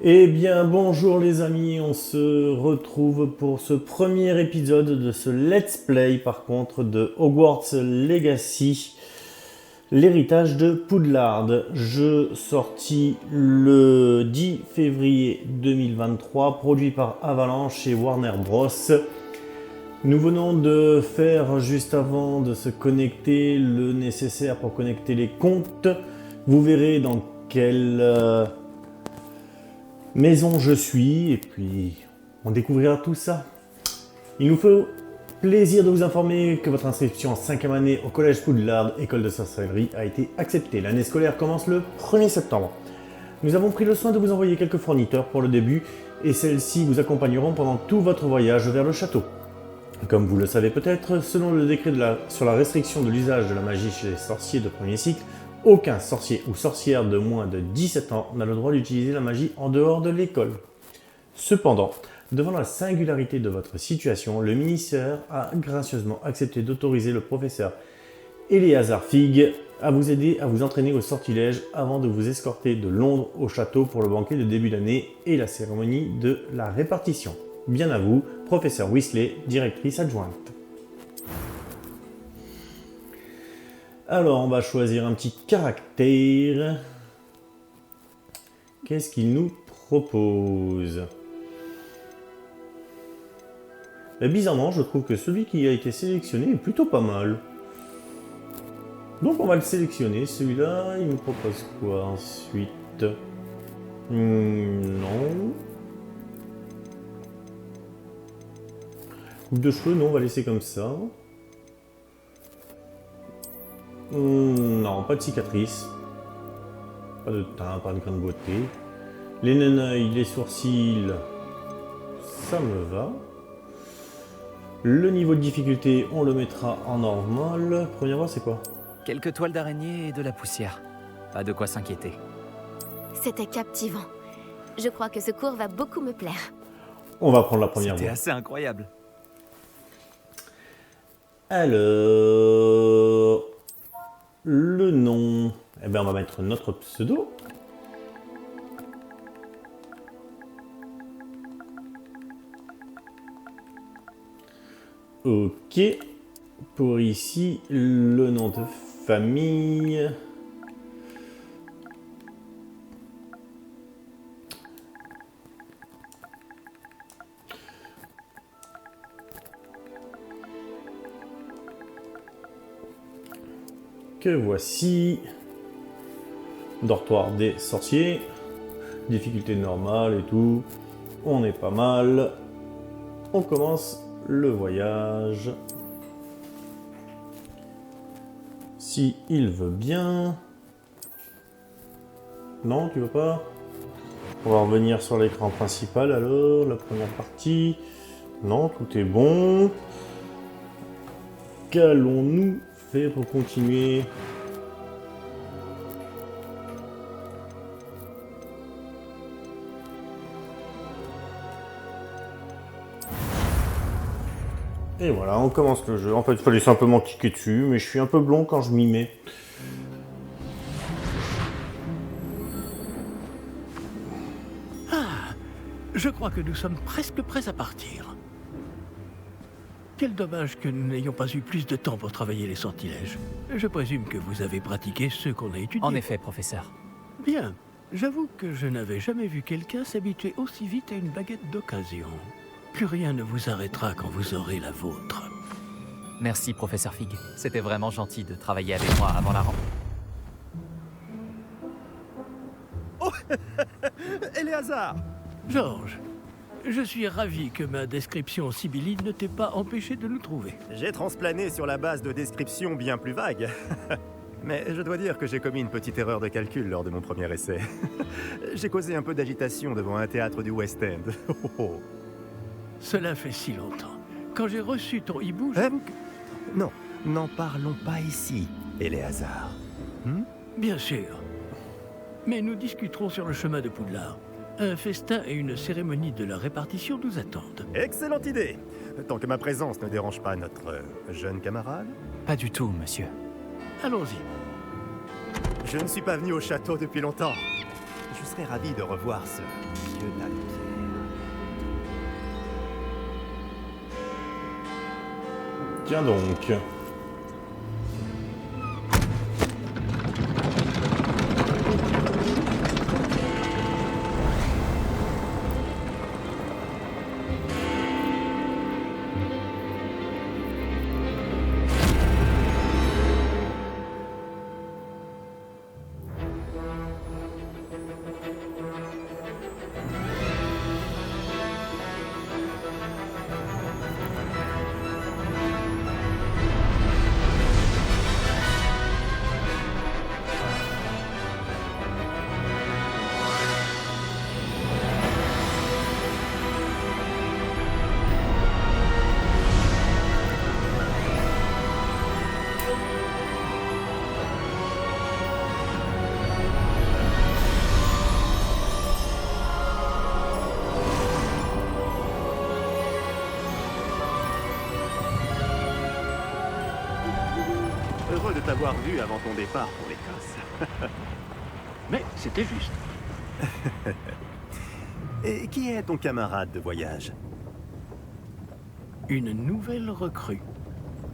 Eh bien, bonjour les amis, on se retrouve pour ce premier épisode de ce Let's Play, par contre, de Hogwarts Legacy, l'héritage de Poudlard. Jeu sorti le 10 février 2023, produit par Avalanche et Warner Bros. Nous venons de faire, juste avant de se connecter, le nécessaire pour connecter les comptes. Vous verrez dans quelle maison je suis, et puis on découvrira tout ça. Il nous fait plaisir de vous informer que votre inscription en 5e année au Collège Poudlard, école de sorcellerie, a été acceptée. L'année scolaire commence le 1er septembre. Nous avons pris le soin de vous envoyer quelques fournitures pour le début, et celles-ci vous accompagneront pendant tout votre voyage vers le château. Comme vous le savez peut-être, selon le décret sur la restriction de l'usage de la magie chez les sorciers de premier cycle, aucun sorcier ou sorcière de moins de 17 ans n'a le droit d'utiliser la magie en dehors de l'école. Cependant, devant la singularité de votre situation, le ministère a gracieusement accepté d'autoriser le professeur Eleazar Fig à vous aider à vous entraîner au sortilège avant de vous escorter de Londres au château pour le banquet de début d'année et la cérémonie de la répartition. Bien à vous, professeur Weasley, directrice adjointe. Alors, on va choisir un petit caractère. Qu'est-ce qu'il nous propose? Et bizarrement, je trouve que celui qui a été sélectionné est plutôt pas mal. Donc on va le sélectionner. Celui-là, il nous propose quoi ensuite? Non. Coupe de cheveux, non, on va laisser comme ça. Non, pas de cicatrice. Pas de teint, pas de grain de beauté. Les neneuils, les sourcils, ça me va. Le niveau de difficulté, on le mettra en normal. Première voie, c'est quoi? Quelques toiles d'araignée et de la poussière. Pas de quoi s'inquiéter. C'était captivant. Je crois que ce cours va beaucoup me plaire. On va prendre la première voie. C'était assez incroyable. Alors, le nom, eh bien on va mettre notre pseudo. Ok, pour ici, le nom de famille. Que voici. Dortoir des sorciers. Difficulté normale et tout. On est pas mal. On commence le voyage. Si il veut bien. Non, tu veux pas? On va revenir sur l'écran principal alors, la première partie. Non, tout est bon. Qu'allons-nous faire pour continuer? Et voilà, on commence le jeu. En fait, il fallait simplement cliquer dessus, mais je suis un peu blond quand je m'y mets. Je crois que nous sommes presque prêts à partir. Quel dommage que nous n'ayons pas eu plus de temps pour travailler les sortilèges. Je présume que vous avez pratiqué ceux qu'on a étudiés. En effet, professeur. Bien. J'avoue que je n'avais jamais vu quelqu'un s'habituer aussi vite à une baguette d'occasion. Plus rien ne vous arrêtera quand vous aurez la vôtre. Merci, professeur Fig. C'était vraiment gentil de travailler avec moi avant la rentrée. Eleazar! Georges, je suis ravi que ma description sibylline ne t'ait pas empêché de nous trouver. J'ai transplané sur la base de descriptions bien plus vagues. Mais je dois dire que j'ai commis une petite erreur de calcul lors de mon premier essai. J'ai causé un peu d'agitation devant un théâtre du West End. Cela fait si longtemps. Quand j'ai reçu ton hibou, Hein? Non, n'en parlons pas ici, Eleazar. Bien sûr. Mais nous discuterons sur le chemin de Poudlard. Un festin et une cérémonie de la répartition nous attendent. Excellente idée! Tant que ma présence ne dérange pas notre jeune camarade. Pas du tout, monsieur. Allons-y. Je ne suis pas venu au château depuis longtemps. Je serais ravi de revoir ce dieu de la pierre. Tiens donc. Heureux de t'avoir vu avant ton départ pour l'Écosse. Mais c'était juste. Et qui est ton camarade de voyage? Une nouvelle recrue.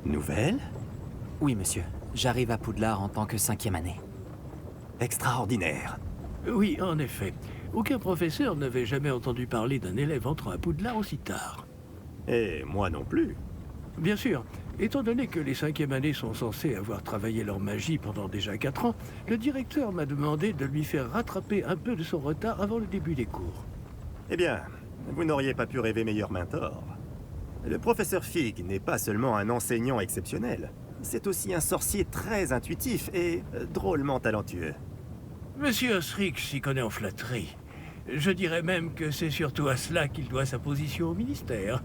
Nouvelle? Oui, monsieur. J'arrive à Poudlard en tant que 5e année. Extraordinaire. Oui, en effet. Aucun professeur n'avait jamais entendu parler d'un élève entrant à Poudlard aussi tard. Et moi non plus. Bien sûr, étant donné que les 5e années sont censées avoir travaillé leur magie pendant déjà 4 ans, le directeur m'a demandé de lui faire rattraper un peu de son retard avant le début des cours. Eh bien, vous n'auriez pas pu rêver meilleur mentor. Le professeur Fig n'est pas seulement un enseignant exceptionnel, c'est aussi un sorcier très intuitif et drôlement talentueux. Monsieur Osric s'y connaît en flatterie. Je dirais même que c'est surtout à cela qu'il doit sa position au ministère.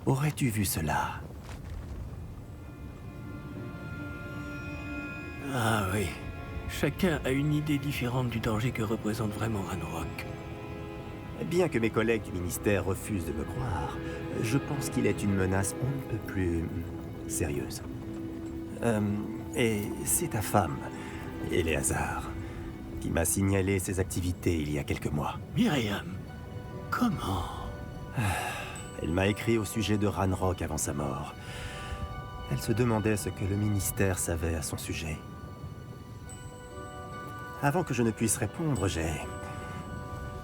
Aurais-tu vu cela? Ah oui. Chacun a une idée différente du danger que représente vraiment Ranrock. Bien que mes collègues du ministère refusent de me croire, je pense qu'il est une menace on ne peut plus sérieuse. Et c'est ta femme, Éléazar, qui m'a signalé ses activités il y a quelques mois. Myriam, comment? Elle m'a écrit au sujet de Ranrock avant sa mort. Elle se demandait ce que le ministère savait à son sujet. Avant que je ne puisse répondre, j'ai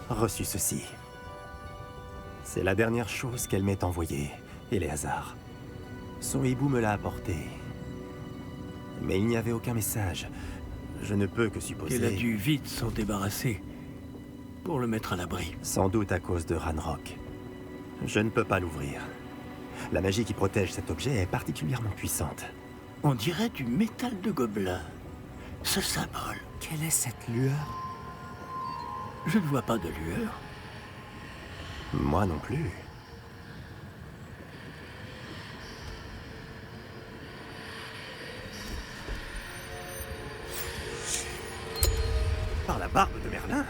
reçu ceci. C'est la dernière chose qu'elle m'ait envoyée, Éléazar. Son hibou me l'a apporté. Mais il n'y avait aucun message. Je ne peux que supposer... Qu'elle a dû vite s'en débarrasser pour le mettre à l'abri. Sans doute à cause de Ranrock. Je ne peux pas l'ouvrir. La magie qui protège cet objet est particulièrement puissante. On dirait du métal de gobelin. Ce symbole. Quelle est cette lueur? Je ne vois pas de lueur. Moi non plus. Par la barbe de Merlin?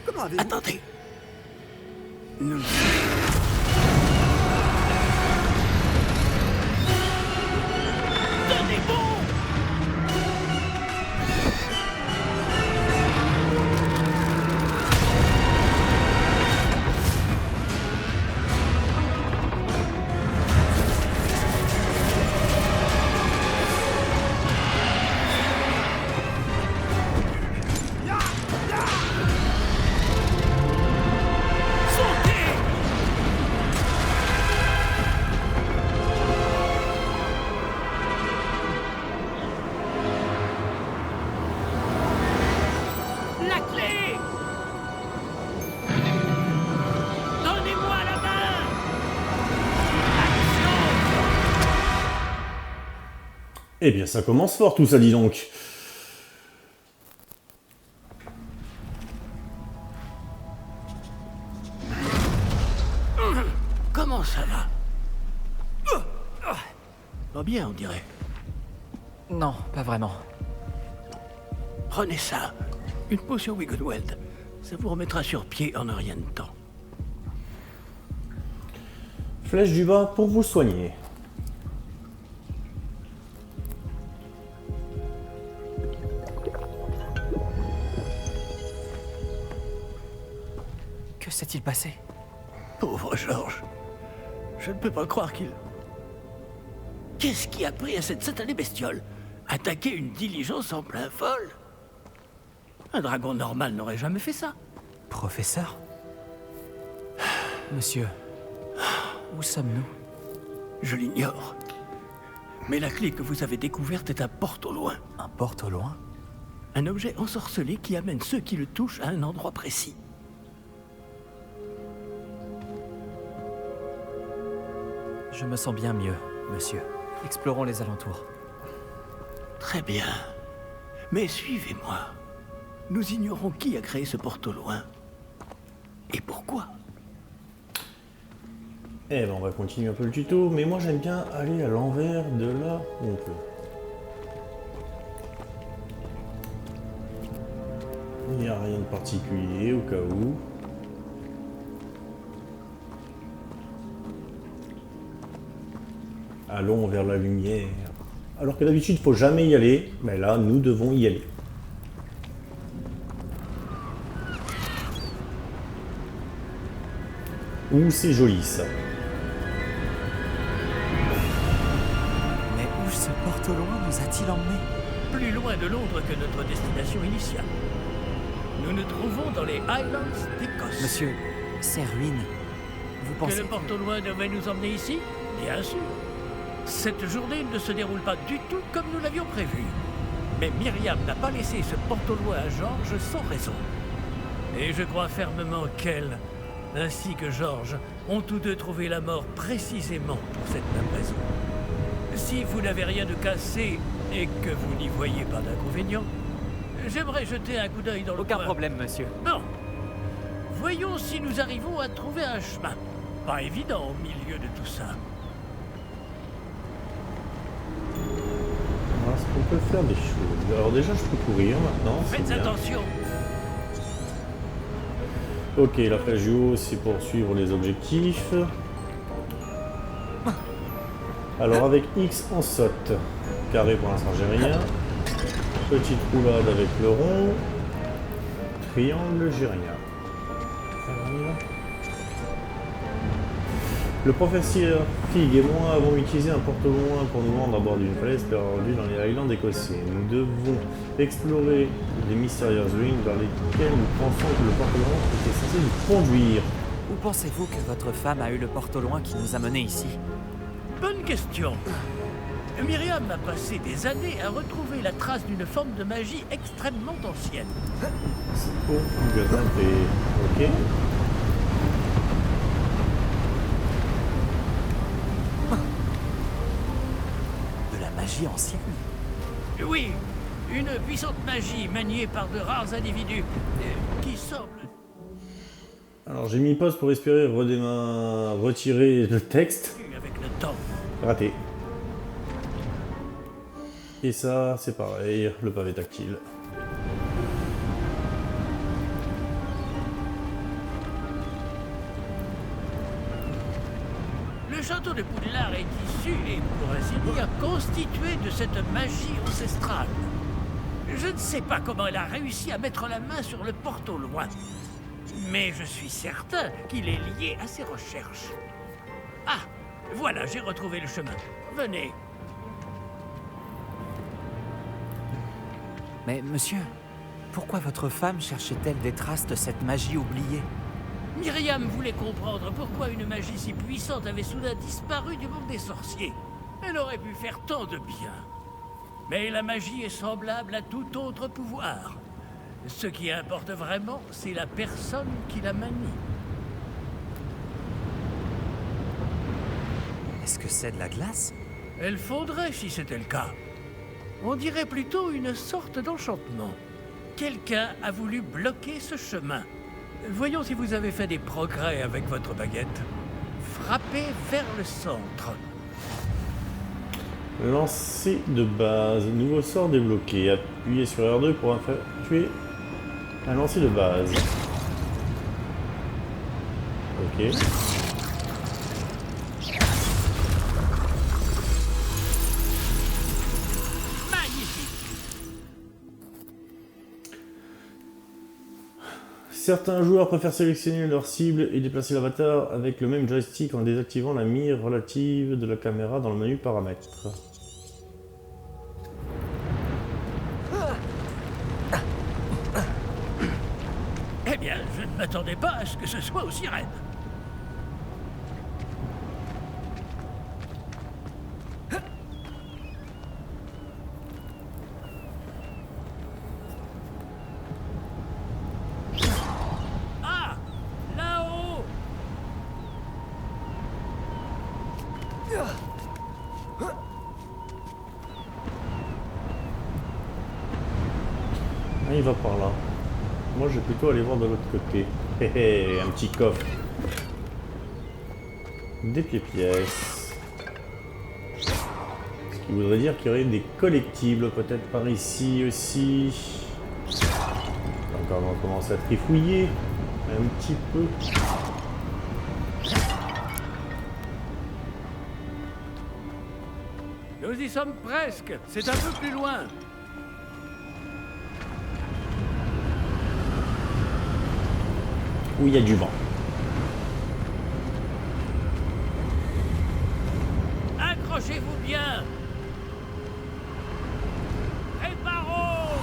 Comment avez-vous... Attendez. Nous... Tenez bon! La clé! Donnez-moi la main! Eh bien, ça commence fort tout ça, dis donc. Comment ça va? Pas bien, on dirait. Non, pas vraiment. Prenez ça. Une potion Wiggenweld. Ça vous remettra sur pied en un rien de temps. Flèche du bas pour vous soigner. s'est-il passé? Pauvre Georges. Je ne peux pas croire qu'il... Qu'est-ce qui a pris à cette satanée bestiole? Attaquer une diligence en plein vol? Un dragon normal n'aurait jamais fait ça. Professeur? Monsieur, où sommes-nous? Je l'ignore. Mais la clé que vous avez découverte est un porte au loin. Un porte au loin? Un objet ensorcelé qui amène ceux qui le touchent à un endroit précis. Je me sens bien mieux, monsieur. Explorons les alentours. Très bien. Mais suivez-moi. Nous ignorons qui a créé ce porte au loin. Et pourquoi? Eh ben on va continuer un peu le tuto, mais moi j'aime bien aller à l'envers de là où on peut. Il n'y a rien de particulier au cas où. Allons vers la lumière. Alors que d'habitude, il ne faut jamais y aller, mais là, nous devons y aller. Ouh, c'est joli ça. Mais où ce porte au loin nous a-t-il emmenés? Plus loin de Londres que notre destination initiale. Nous nous trouvons dans les Highlands d'Écosse. Monsieur, ces ruines, vous Que pensez le porte au loin devait nous emmener ici? Bien sûr. Cette journée ne se déroule pas du tout comme nous l'avions prévu. Mais Myriam n'a pas laissé ce porte au loin à Georges sans raison. Et je crois fermement qu'elle, ainsi que Georges, ont tous deux trouvé la mort précisément pour cette même raison. Si vous n'avez rien de cassé et que vous n'y voyez pas d'inconvénient, j'aimerais jeter un coup d'œil dans le Aucun coin. problème, monsieur. Bon. Voyons si nous arrivons à trouver un chemin. Pas évident au milieu de tout ça. Est-ce qu'on peut faire des choses? Alors déjà, je peux courir maintenant. c'est Faites bien. attention. Ok, la flèche du haut, c'est pour suivre les objectifs. Alors avec X, on saute. Carré, pour l'instant, j'ai rien. Petite roulade avec le rond. Triangle, j'ai rien. Alors, on y va. Le professeur Fig et moi avons utilisé un porte-loin pour nous rendre à bord d'une falaise perdue dans les Highlands écossais. Nous devons explorer les mystérieuses ruines vers lesquelles nous pensons que le porte-loin était censé nous conduire. Où pensez-vous que votre femme a eu le porte au loin qui nous a menés ici? Bonne question. Myriam a passé des années à retrouver la trace d'une forme de magie extrêmement ancienne. Oh, grimper. Ok. De la magie ancienne? Oui, une puissante magie maniée par de rares individus qui semble... Alors j'ai mis pause pour respirer, retirer le texte. avec le temps. Raté. Et ça, c'est pareil, le pavé tactile. Le château de Poudlard est issu et, pour ainsi dire, constitué de cette magie ancestrale. Je ne sais pas comment elle a réussi à mettre la main sur le porte au loin. Mais je suis certain qu'il est lié à ses recherches. Ah, voilà, j'ai retrouvé le chemin. Venez. Mais monsieur, pourquoi votre femme cherchait-elle des traces de cette magie oubliée? Myriam voulait comprendre pourquoi une magie si puissante avait soudain disparu du monde des sorciers. Elle aurait pu faire tant de bien. Mais la magie est semblable à tout autre pouvoir. Ce qui importe vraiment, c'est la personne qui la manie. Est-ce que c'est de la glace? Elle fondrait si c'était le cas. On dirait plutôt une sorte d'enchantement. Quelqu'un a voulu bloquer ce chemin. Voyons si vous avez fait des progrès avec votre baguette. Frappez vers le centre. Lancer de base. Nouveau sort débloqué. Appuyez sur R2 pour effectuer un lancer de base. Ok. Certains joueurs préfèrent sélectionner leur cible et déplacer l'avatar avec le même joystick en désactivant la mire relative de la caméra dans le menu paramètres. Eh bien, je ne m'attendais pas à ce que ce soit aussi raide. Ah! Là-haut! Ah, il va par là. Moi, je vais plutôt aller voir de l'autre côté. Hé hé, un petit coffre. Des pièces. Ce qui voudrait dire qu'il y aurait des collectibles, peut-être par ici aussi. Encore, on va commencer à trifouiller un petit peu. Nous y sommes presque. C'est un peu plus loin. Où il y a du vent. Accrochez-vous bien. Préparons.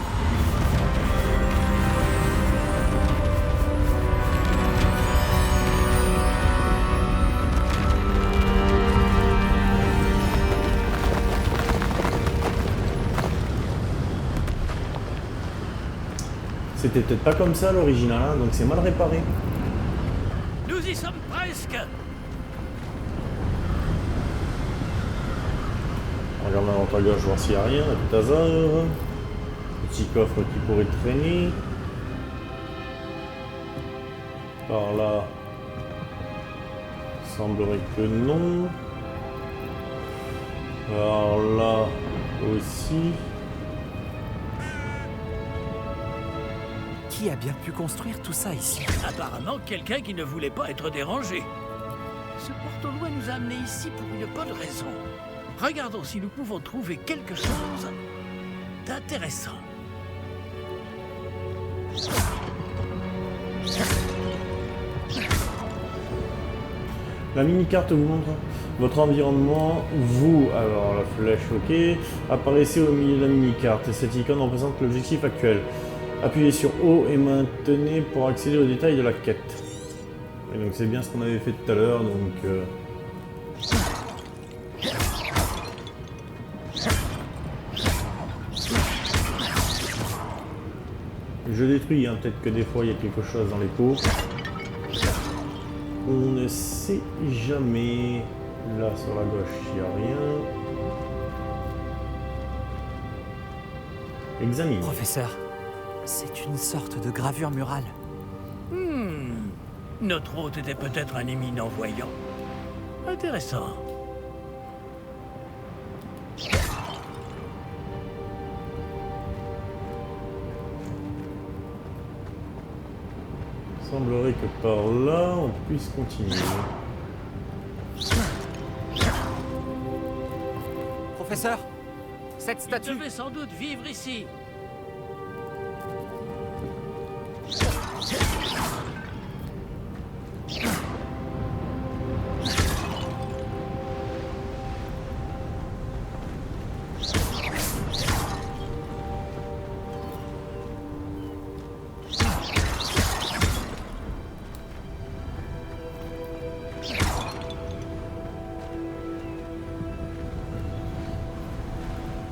C'était peut-être pas comme ça à l'original, hein, donc c'est mal réparé. Nous y sommes presque. On regarde à droite à gauche voir s'il n'y a rien, à tout hasard. Petit coffre qui pourrait traîner. Par là. Il semblerait que non. Par là aussi. Qui a bien pu construire tout ça ici? Apparemment, quelqu'un qui ne voulait pas être dérangé. Ce porte-loin nous a amenés ici pour une bonne raison. Regardons si nous pouvons trouver quelque chose d'intéressant. La mini-carte vous montre votre environnement. Vous, alors la flèche, ok. Apparaissez au milieu de la mini-carte. Cette icône représente l'objectif actuel. Appuyez sur O et maintenez pour accéder aux détails de la quête. Et donc c'est bien ce qu'on avait fait tout à l'heure, donc... Je détruis, hein. Peut-être que des fois il y a quelque chose dans les pots. On ne sait jamais. Là sur la gauche il n'y a rien. Examine. Professeur, c'est une sorte de gravure murale. Notre hôte était peut-être un éminent voyant. Intéressant. Il semblerait que par là on puisse continuer. Professeur, cette Il statue... devait sans doute vivre ici.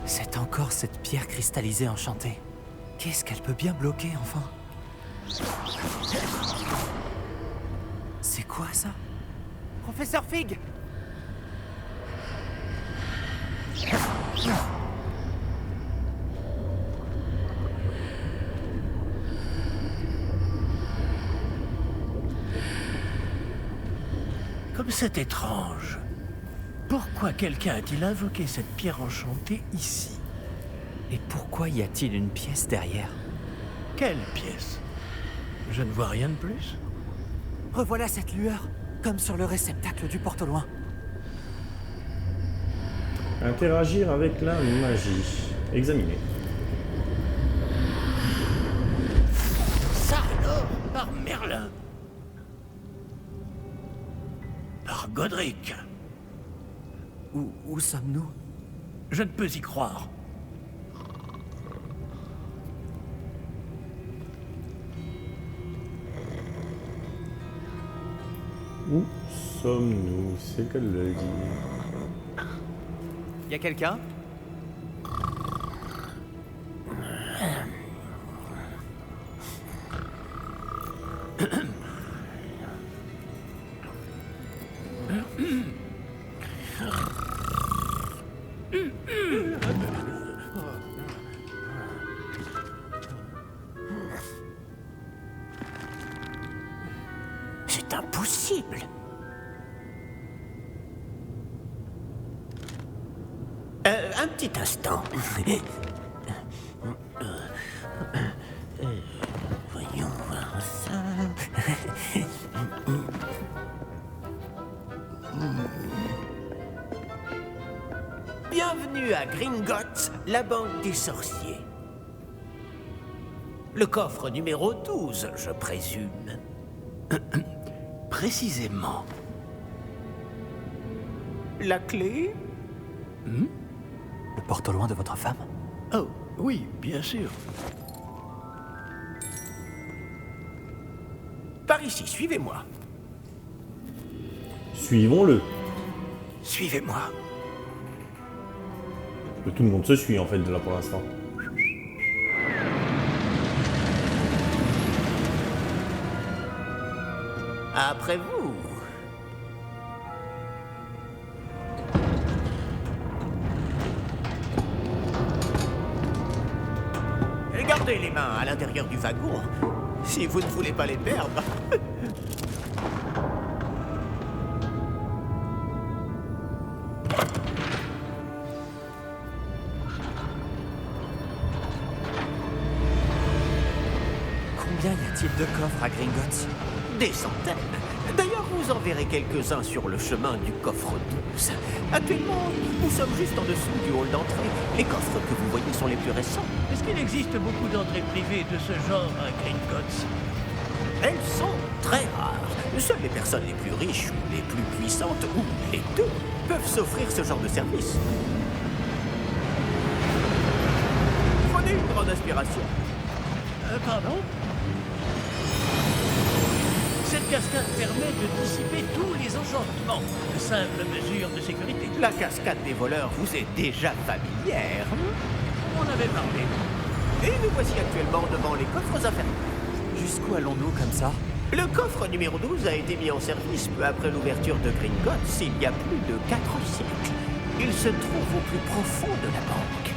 C'est encore cette pierre cristallisée enchantée. Qu'est-ce qu'elle peut bien bloquer, enfin? C'est quoi, ça? Professeur Fig! Comme c'est étrange. Pourquoi quelqu'un a-t-il invoqué cette pierre enchantée ici? Et pourquoi y a-t-il une pièce derrière? Quelle pièce? Je ne vois rien de plus. Revoilà cette lueur, comme sur le réceptacle du porte-loin. Interagir avec la magie. Examiner. Ça alors, par Godric. Où sommes-nous? Je ne peux y croire. Où sommes-nous? C'est qu'elle le dit. Y a quelqu'un? C'est impossible. Un petit instant. Voyons voir ça. Bienvenue à Gringotts, la banque des sorciers. Le coffre numéro 12, je présume. Précisément. La clé? Le porte au loin de votre femme? Oh, oui, bien sûr. Par ici, suivez-moi. Suivons-le. Suivez-moi. Tout le monde se suit en fait de là pour l'instant. Après vous. Et gardez les mains à l'intérieur du wagon, si vous ne voulez pas les perdre. Combien y a-t-il de coffres à Gringotts? Des centaines. D'ailleurs, vous en verrez quelques-uns sur le chemin du coffre 12. Actuellement, nous sommes juste en dessous du hall d'entrée. Les coffres que vous voyez sont les plus récents. Est-ce qu'il existe beaucoup d'entrées privées de ce genre à Gringotts? Elles sont très rares. Seules les personnes les plus riches ou les plus puissantes, ou les deux, peuvent s'offrir ce genre de service. Prenez une grande aspiration. Pardon? Cette cascade permet de dissiper tous les enchantements. De simples mesures de sécurité. La cascade des voleurs vous est déjà familière. On en avait parlé. Et nous voici actuellement devant les coffres infernaux. Jusqu'où allons-nous comme ça? Le coffre numéro 12 a été mis en service peu après l'ouverture de Gringotts il y a plus de 4 siècles. Il se trouve au plus profond de la banque.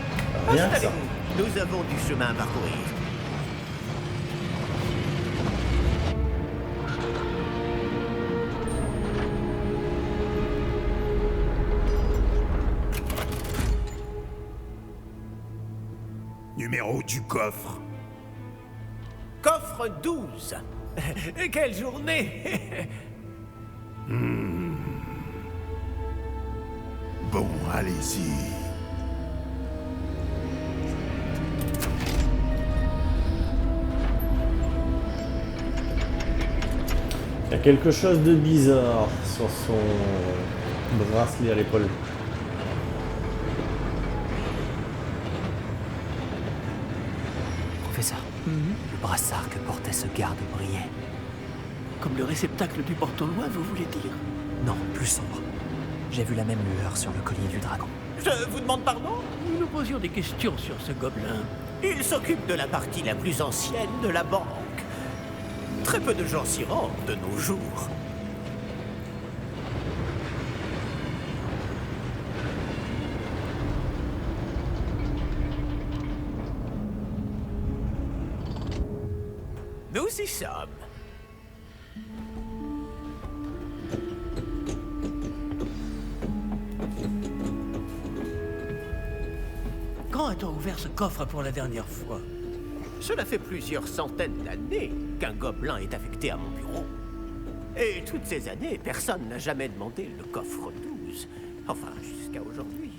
Rien que ça. Installez-vous. Nous avons du chemin à parcourir. Numéro du coffre. Coffre 12. Quelle journée. Bon, allez-y. Il y a quelque chose de bizarre sur son bracelet à l'épaule. Professeur, le brassard que portait ce garde brillait. Comme le réceptacle du porte-au-loin, vous voulez dire? Non, plus sombre. J'ai vu la même lueur sur le collier du dragon. Je vous demande pardon? Nous nous posions des questions sur ce gobelin. Il s'occupe de la partie la plus ancienne de la banque. Très peu de gens s'y rendent de nos jours. Nous y sommes. Quand a-t-on ouvert ce coffre pour la dernière fois? Cela fait plusieurs centaines d'années qu'un gobelin est affecté à mon bureau. Et toutes ces années, personne n'a jamais demandé le coffre 12. Enfin, jusqu'à aujourd'hui.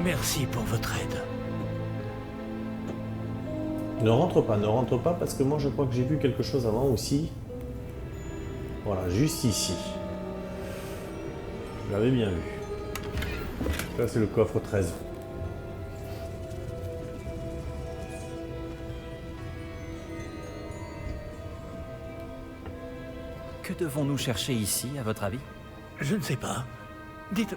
Merci pour votre aide. Ne rentre pas parce que moi je crois que j'ai vu quelque chose avant aussi. Voilà, juste ici. Je l'avais bien vu. Là c'est le coffre 13. Que devons-nous chercher ici, à votre avis? Je ne sais pas. Dites,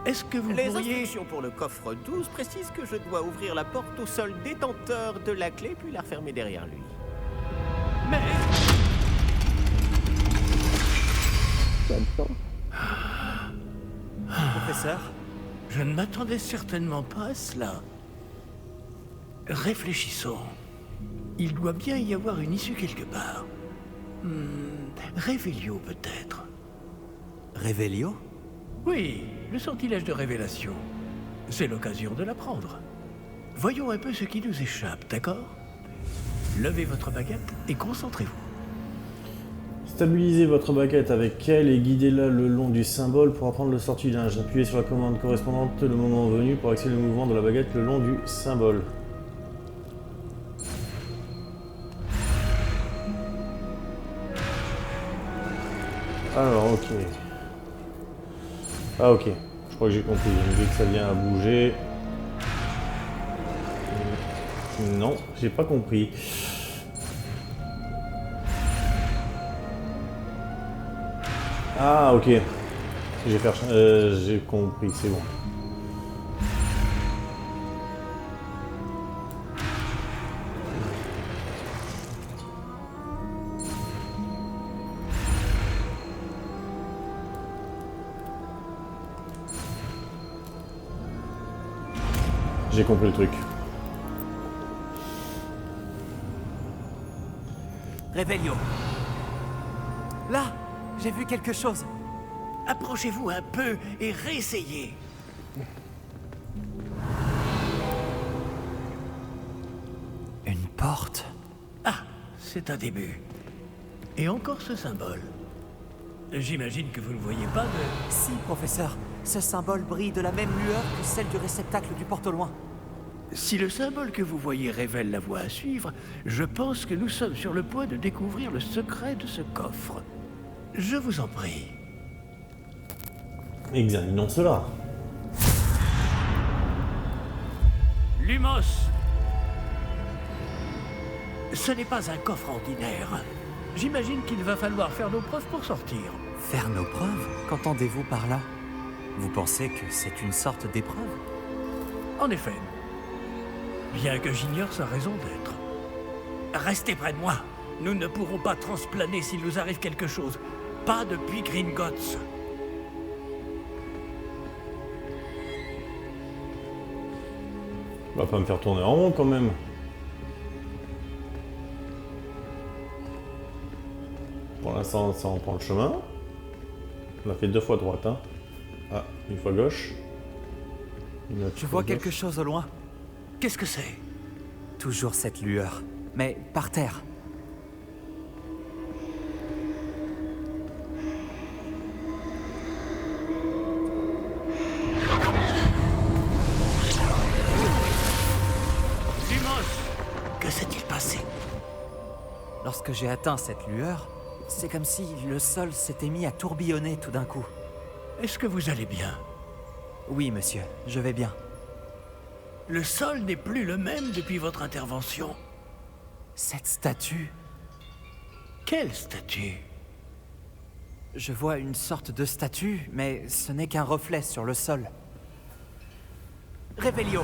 est-ce que vous Les pourriez... instructions pour le coffre 12 précisent que je dois ouvrir la porte au seul détenteur de la clé puis la refermer derrière lui. Mais... Professeur? Je ne m'attendais certainement pas à cela. Réfléchissons. Il doit bien y avoir une issue quelque part. Révélio peut-être. Révélio? Oui, le sortilège de révélation. C'est l'occasion de l'apprendre. Voyons un peu ce qui nous échappe, d'accord? Levez votre baguette et concentrez-vous. Stabilisez votre baguette avec elle et guidez-la le long du symbole pour apprendre le sortilège. Appuyez sur la commande correspondante le moment venu pour accélérer le mouvement de la baguette le long du symbole. Alors, ok. Ah, ok. Je crois que j'ai compris. Dès que ça vient à bouger... Non, j'ai pas compris. Ah, ok. J'ai compris, c'est bon. J'ai compris le truc. Révélio. Là, j'ai vu quelque chose. Approchez-vous un peu et réessayez. Une porte. Ah, c'est un début. Et encore ce symbole. J'imagine que vous ne voyez pas de... Si, professeur. Ce symbole brille de la même lueur que celle du réceptacle du porte au loin. Si le symbole que vous voyez révèle la voie à suivre, je pense que nous sommes sur le point de découvrir le secret de ce coffre. Je vous en prie. Examinons cela. Lumos! Ce n'est pas un coffre ordinaire. J'imagine qu'il va falloir faire nos preuves pour sortir. Faire nos preuves? Qu'entendez-vous par là? Vous pensez que c'est une sorte d'épreuve? En effet. Bien que j'ignore sa raison d'être. Restez près de moi. Nous ne pourrons pas transplaner s'il nous arrive quelque chose. Pas depuis Gringotts. Va pas me faire tourner en rond quand même. Pour l'instant, ça en prend le chemin. On a fait 2 fois droite, hein. Ah, une fois gauche. Je vois quelque chose au loin. Qu'est-ce que c'est? Toujours cette lueur, mais par terre. Lumos! Que s'est-il passé? Lorsque j'ai atteint cette lueur, c'est comme si le sol s'était mis à tourbillonner tout d'un coup. Est-ce que vous allez bien? Oui, monsieur, je vais bien. Le sol n'est plus le même depuis votre intervention. Cette statue, Quelle statue? je vois une sorte de statue, mais ce n'est qu'un reflet sur le sol. Révélio!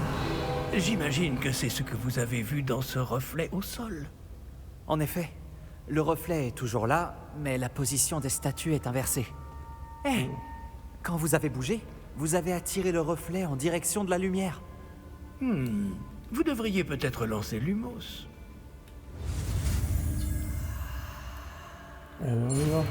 J'imagine que c'est ce que vous avez vu dans ce reflet au sol. En effet, le reflet est toujours là, mais la position des statues est inversée. Hé! Quand vous avez bougé, vous avez attiré le reflet en direction de la lumière. Vous devriez peut-être lancer Lumos. On y va.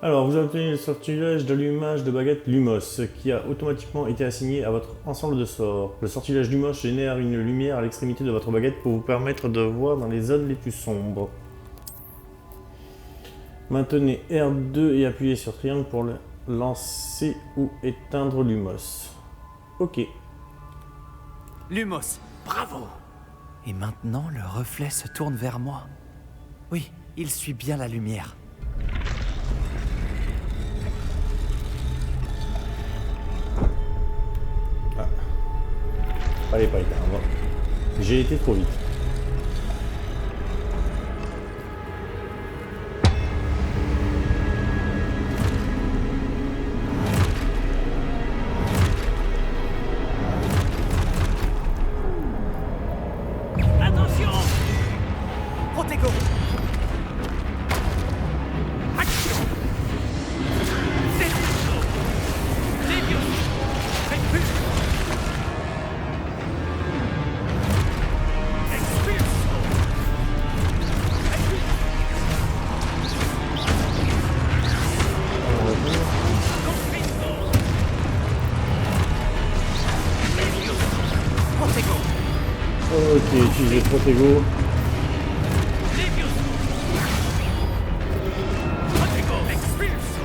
Alors, vous avez obtenu le sortilège d'allumage de baguette Lumos, qui a automatiquement été assigné à votre ensemble de sorts. Le sortilège Lumos génère une lumière à l'extrémité de votre baguette pour vous permettre de voir dans les zones les plus sombres. Maintenez R2 et appuyez sur triangle pour lancer ou éteindre Lumos. Ok. Lumos, Bravo! et maintenant le reflet se tourne vers moi. Oui, il suit bien la lumière. Allez, pas éteindre. J'ai été trop vite. Attention! Protego! Action! Levioso! Levioso! Expulso! Expulso! Confisco! Levioso! Protego! Ok, utilisez Protego. Levioso! Protego! Expulso!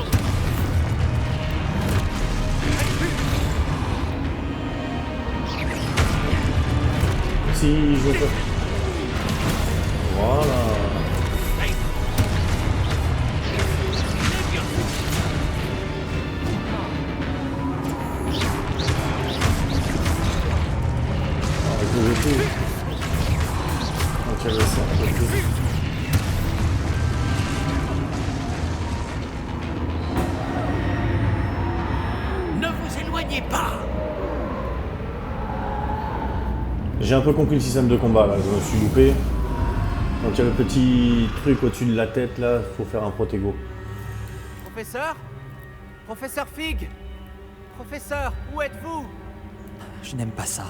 Si je peux. Voilà. Alors, je vais tout. Donc, il y avait ça, un peu plus. Ne vous éloignez pas! J'ai un peu compris le système de combat là, je me suis loupé. Donc il y a le petit truc au-dessus de la tête là, faut faire un Protego. Professeur? Professeur Fig? Professeur, où êtes-vous? Je n'aime pas ça.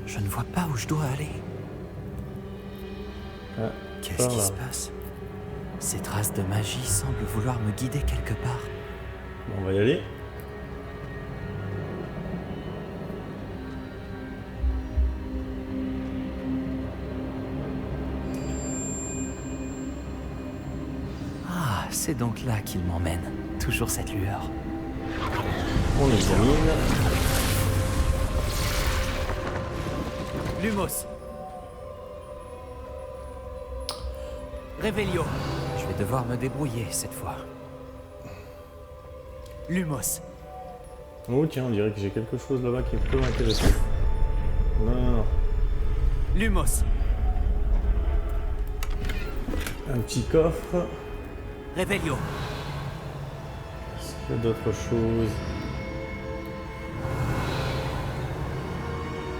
Je ne vois pas où je dois aller. Ah, Qu'est-ce par qui là. se passe? Ces traces de magie semblent vouloir me guider quelque part. Bon, on va y aller. Ah, c'est donc là qu'il m'emmène. Toujours cette lueur. On examine. Lumos. Revelio. Je vais devoir me débrouiller cette fois. Lumos. Oh tiens, on dirait que j'ai quelque chose là-bas qui peut m'intéresser. Non, non, non. Lumos. Un petit coffre. Revelio. Est-ce qu'il y a d'autres choses?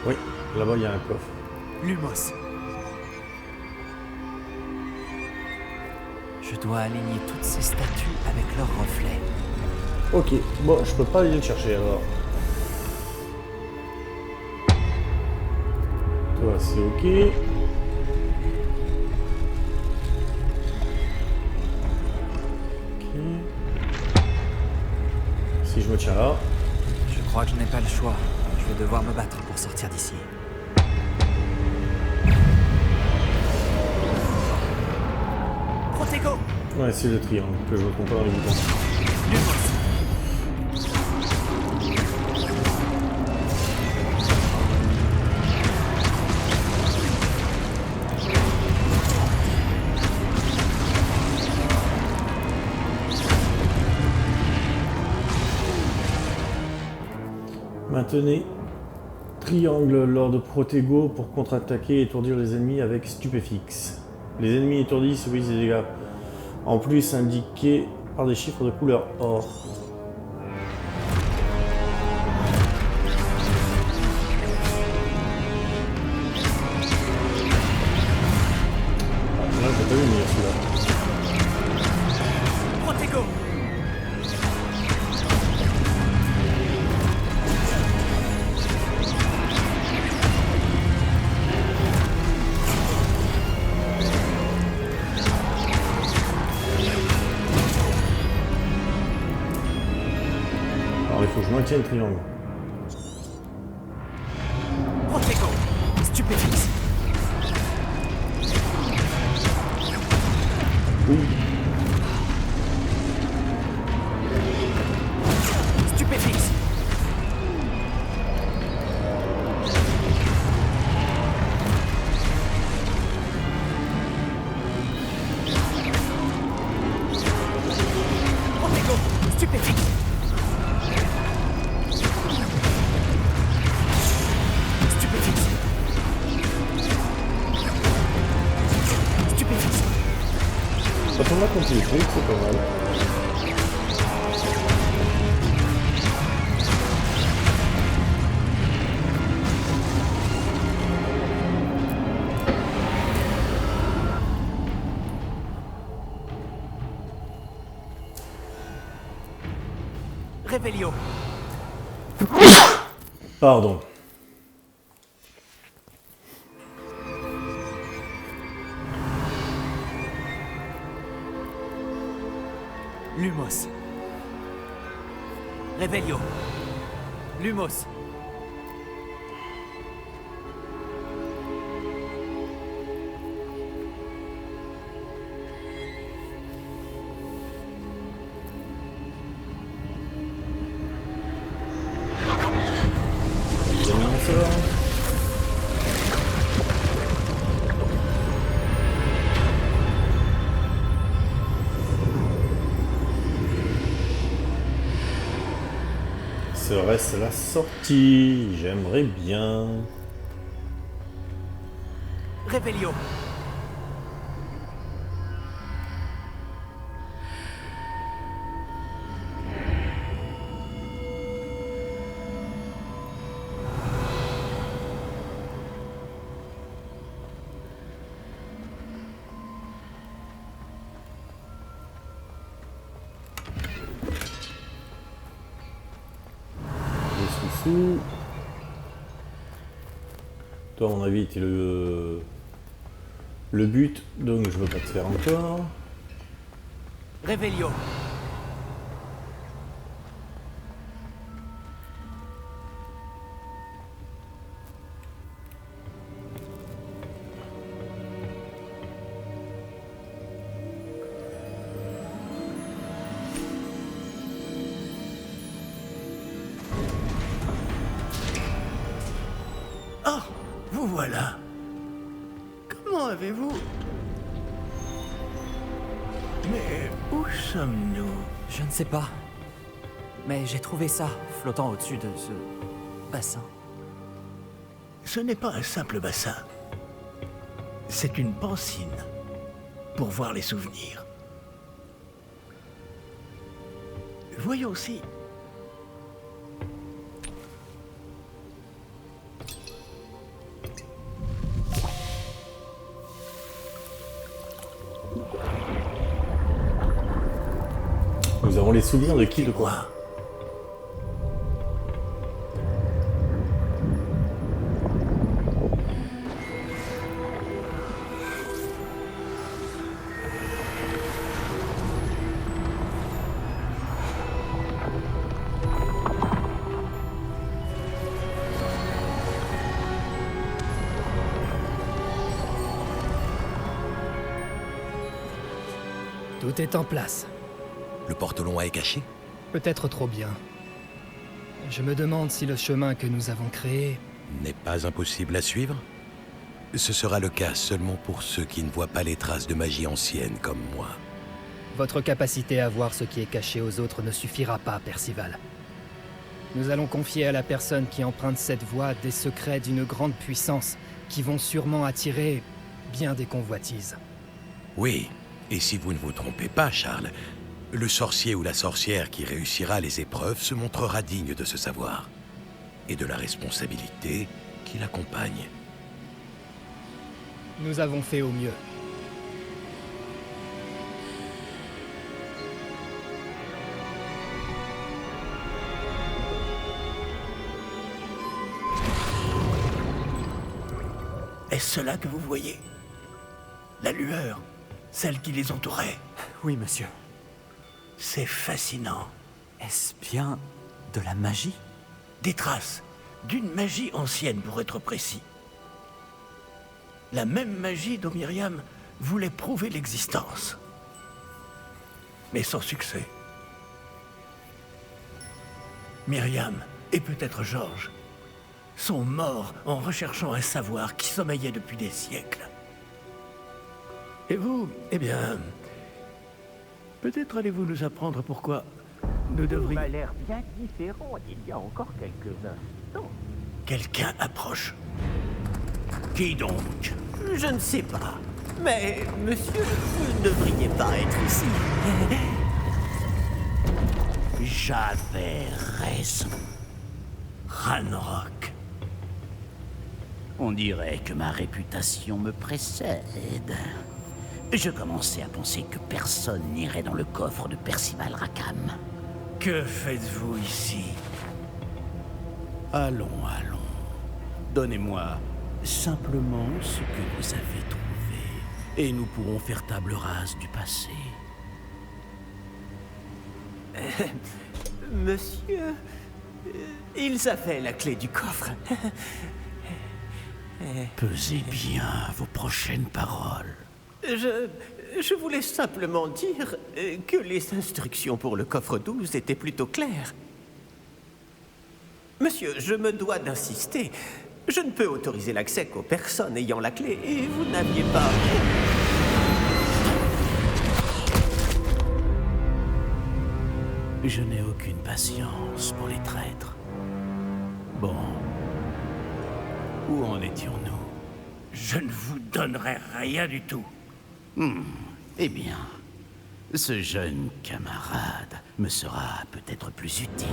Oui, là-bas il y a un coffre. Lumos. Je dois aligner toutes ces statues avec leurs reflets. Ok, bon, je peux pas aller le chercher alors. Toi, c'est ok. Ok. Si je me tiens là. Je crois que je n'ai pas le choix. Je vais devoir me battre pour sortir d'ici. Protego. Ouais, c'est le triangle que je comprends dans les boutons. Lumos. Maintenez triangle lors de Protego pour contre-attaquer et étourdir les ennemis avec stupéfixe. Les ennemis étourdis subissent des dégâts, en plus indiqués par des chiffres de couleur or. Ah, là, j'ai pas vu venir celui-là. Protego. maintiens le triangle. Protego. Stupéfix. Stupéfix. Protego. Stupéfix. Stupéfix. Stupéfix. Quand on a compris le truc, c'est pas mal. Revelio. Pardon. Lumos. Revelio. Lumos. J'ai mis mon sort. Serait-ce la sortie? J'aimerais bien. Revelio. Sous. Toi, à mon avis, t'es le but, donc je veux pas te faire encore. Revelio. Ah, vous voilà. Comment avez-vous... Mais où sommes-nous? Je ne sais pas. Mais j'ai trouvé ça, flottant au-dessus de ce bassin. Ce n'est pas un simple bassin. C'est une pancine pour voir les souvenirs. Voyons si... Nous avons les souvenirs de qui, de quoi? Tout est en place. Le porte-long est caché? Peut-être trop bien. Je me demande si le chemin que nous avons créé... N'est pas impossible à suivre? Ce sera le cas seulement pour ceux qui ne voient pas les traces de magie ancienne comme moi. Votre capacité à voir ce qui est caché aux autres ne suffira pas, Percival. Nous allons confier à la personne qui emprunte cette voie des secrets d'une grande puissance qui vont sûrement attirer bien des convoitises. Oui, et si vous ne vous trompez pas, Charles, le sorcier ou la sorcière qui réussira les épreuves se montrera digne de ce savoir. Et de la responsabilité qui l'accompagne. Nous avons fait au mieux. Est-ce cela que vous voyez? La lueur, celle qui les entourait. Oui, monsieur. C'est fascinant. Est-ce bien de la magie? Des traces d'une magie ancienne, pour être précis. La même magie dont Myriam voulait prouver l'existence. Mais sans succès. Myriam, et peut-être Georges, sont morts en recherchant un savoir qui sommeillait depuis des siècles. Et vous, eh bien... peut-être allez-vous nous apprendre pourquoi nous devrions... m'a l'air bien différent d'il y a encore quelques instants. Quelqu'un approche. Qui donc? Je ne sais pas. Mais, monsieur, vous ne devriez pas être ici. J'avais raison. Ranrock. On dirait que ma réputation me précède. Je commençais à penser que personne n'irait dans le coffre de Percival Rackham. Que faites-vous ici? Allons. Donnez-moi simplement ce que vous avez trouvé, et nous pourrons faire table rase du passé. Monsieur, ils avaient la clé du coffre. Pesez bien vos prochaines paroles. Je voulais simplement dire que les instructions pour le coffre 12 étaient plutôt claires. Monsieur, je me dois d'insister. Je ne peux autoriser l'accès qu'aux personnes ayant la clé, et vous n'aviez pas... Je n'ai aucune patience pour les traîtres. Bon. Où en étions-nous? Je ne vous donnerai rien du tout. Eh bien, ce jeune camarade me sera peut-être plus utile.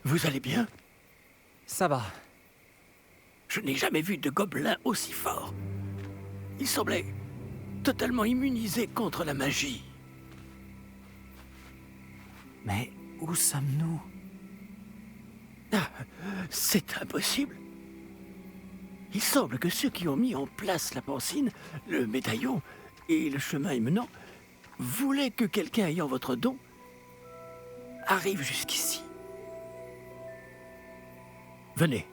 Vous allez bien? Ça va. Je n'ai jamais vu de gobelin aussi fort. Il semblait totalement immunisé contre la magie. Mais où sommes-nous? C'est impossible. Il semble que ceux qui ont mis en place la pancine, le médaillon et le chemin émenant voulaient que quelqu'un ayant votre don arrive jusqu'ici. Venez.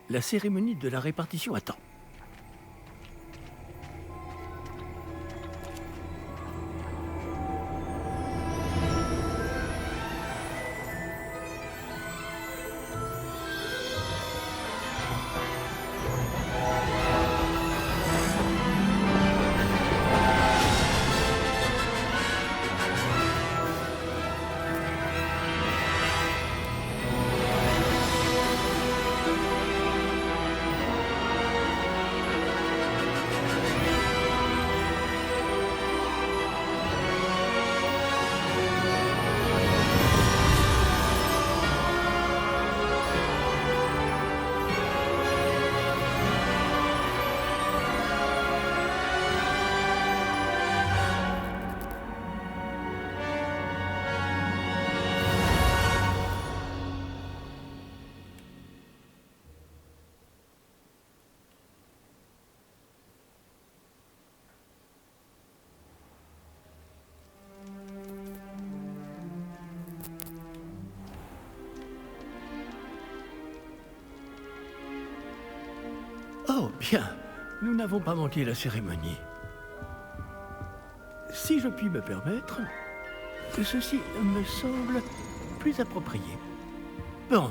La cérémonie de la répartition attend. Oh, bien. nous n'avons pas manqué la cérémonie. Si je puis me permettre, ceci me semble plus approprié. Bon,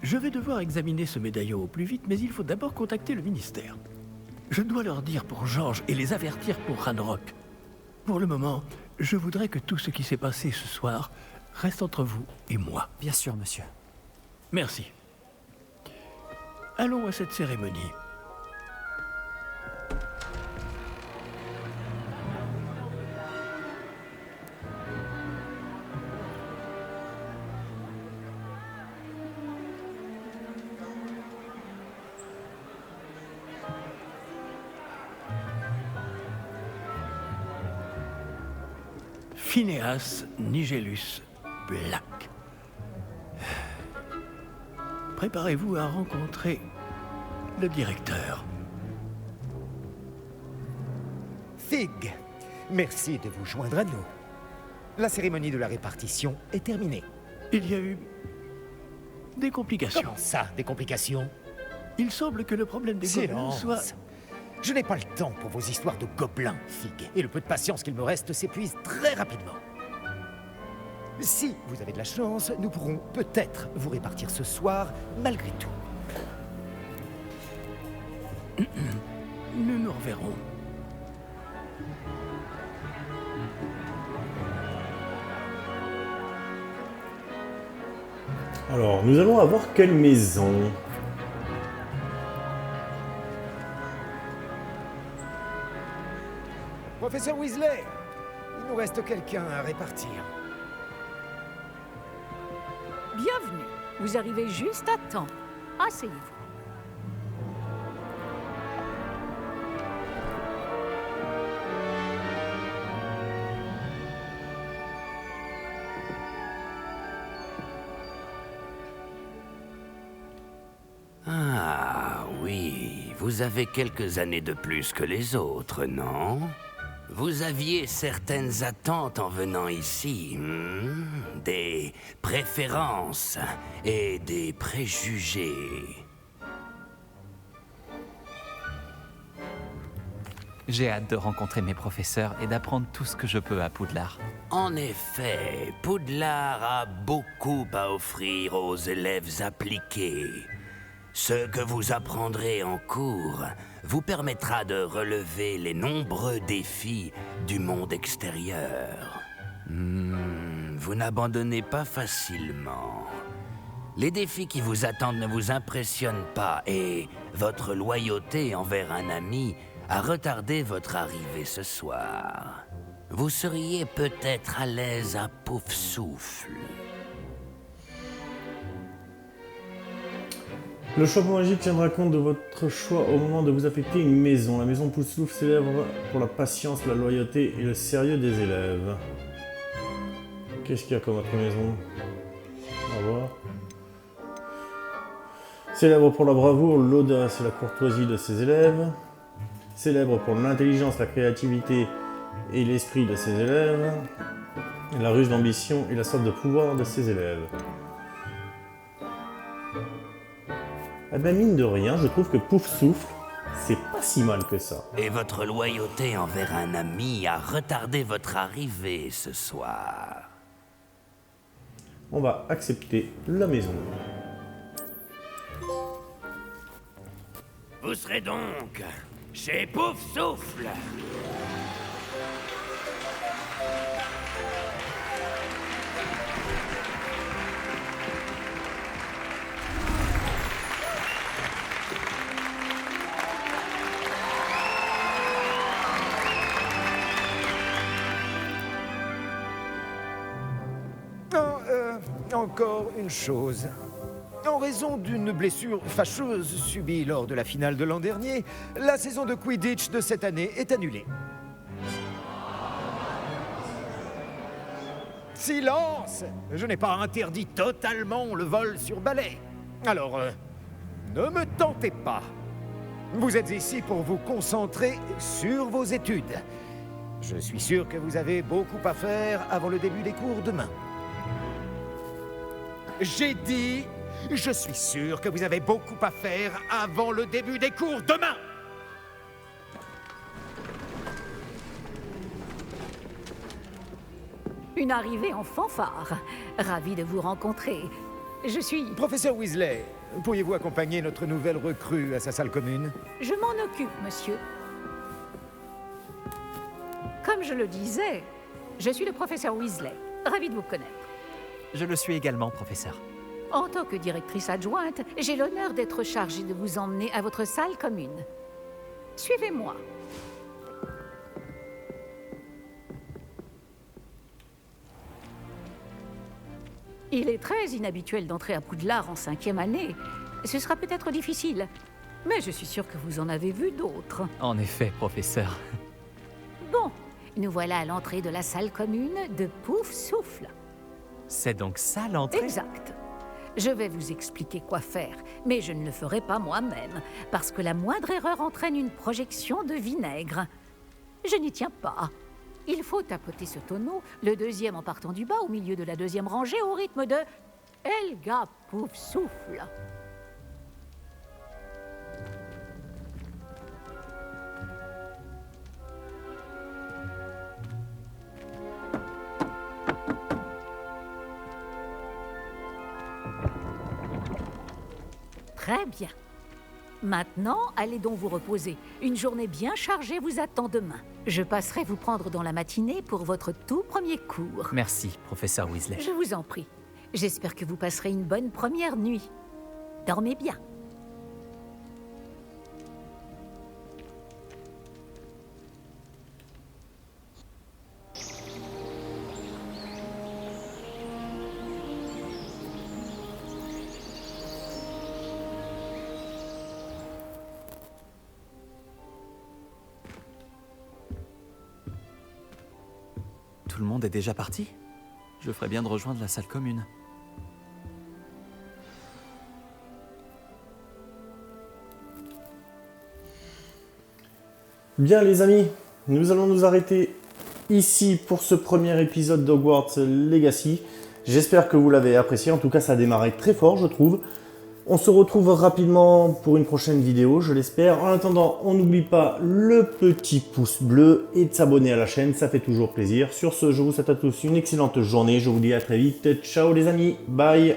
je vais devoir examiner ce médaillon au plus vite, mais il faut d'abord contacter le ministère. Je dois leur dire pour Georges et les avertir pour Ranrock. Pour le moment, je voudrais que tout ce qui s'est passé ce soir reste entre vous et moi. Bien sûr, monsieur. Merci. Allons à cette cérémonie. Phineas Nigellus Black. Préparez-vous à rencontrer le directeur. Fig, merci de vous joindre à nous. La cérémonie de la répartition est terminée. Il y a eu des complications. Comment ça, des complications? Il semble que le problème des gobelins soit... Je n'ai pas le temps pour vos histoires de gobelins, Fig. Et le peu de patience qu'il me reste s'épuise très rapidement. Si vous avez de la chance, nous pourrons peut-être vous répartir ce soir, malgré tout. Nous nous reverrons. Alors, nous allons avoir quelle maison? Professeur Weasley, il nous reste quelqu'un à répartir. Bienvenue. Vous arrivez juste à temps. Asseyez-vous. Ah oui, vous avez quelques années de plus que les autres, non? Vous aviez certaines attentes en venant ici, des préférences et des préjugés. J'ai hâte de rencontrer mes professeurs et d'apprendre tout ce que je peux à Poudlard. En effet, Poudlard a beaucoup à offrir aux élèves appliqués. Ce que vous apprendrez en cours vous permettra de relever les nombreux défis du monde extérieur. Vous n'abandonnez pas facilement. Les défis qui vous attendent ne vous impressionnent pas et votre loyauté envers un ami a retardé votre arrivée ce soir. Vous seriez peut-être à l'aise à Poufsouffle. Le choix magique tiendra compte de votre choix au moment de vous affecter une maison. La maison Poufsouffle célèbre pour la patience, la loyauté et le sérieux des élèves. Qu'est-ce qu'il y a comme autre maison? On va voir. Célèbre pour la bravoure, l'audace et la courtoisie de ses élèves. Célèbre pour l'intelligence, la créativité et l'esprit de ses élèves. La ruse d'ambition et la soif de pouvoir de ses élèves. Eh ben mine de rien, je trouve que Poufsouffle, c'est pas si mal que ça. Et votre loyauté envers un ami a retardé votre arrivée ce soir. On va accepter la maison. Vous serez donc chez Poufsouffle. Encore une chose. En raison d'une blessure fâcheuse subie lors de la finale de l'an dernier, la saison de Quidditch de cette année est annulée. Silence! Je n'ai pas interdit totalement le vol sur balai. Alors, ne me tentez pas. Vous êtes ici pour vous concentrer sur vos études. Je suis sûr que vous avez beaucoup à faire avant le début des cours demain. J'ai dit, je suis sûr que vous avez beaucoup à faire avant le début des cours demain. Une arrivée en fanfare. Ravi de vous rencontrer. Je suis... Professeur Weasley, pourriez-vous accompagner notre nouvelle recrue à sa salle commune? Je m'en occupe, monsieur. Comme je le disais, je suis le professeur Weasley. Ravi de vous connaître. Je le suis également, professeur. En tant que directrice adjointe, j'ai l'honneur d'être chargée de vous emmener à votre salle commune. Suivez-moi. Il est très inhabituel d'entrer à Poudlard en 5e année. Ce sera peut-être difficile, mais je suis sûre que vous en avez vu d'autres. En effet, professeur. Bon, nous voilà à l'entrée de la salle commune de Pouf Souffle. C'est donc ça l'entrée? Exact. Je vais vous expliquer quoi faire, mais je ne le ferai pas moi-même, parce que la moindre erreur entraîne une projection de vinaigre. Je n'y tiens pas. Il faut tapoter ce tonneau, le deuxième en partant du bas, au milieu de la deuxième rangée, au rythme de Helga Pouf Souffle. Très bien. Maintenant, allez donc vous reposer. Une journée bien chargée vous attend demain. Je passerai vous prendre dans la matinée pour votre tout premier cours. Merci, professeur Weasley. Je vous en prie. J'espère que vous passerez une bonne première nuit. Dormez bien. Tout le monde est déjà parti? Je ferais bien de rejoindre la salle commune. Bien les amis, nous allons nous arrêter ici pour ce premier épisode d'Hogwarts Legacy. J'espère que vous l'avez apprécié, en tout cas ça a démarré très fort je trouve. On se retrouve rapidement pour une prochaine vidéo, je l'espère. En attendant, on n'oublie pas le petit pouce bleu et de s'abonner à la chaîne, ça fait toujours plaisir. Sur ce, je vous souhaite à tous une excellente journée, je vous dis à très vite. Ciao les amis, bye.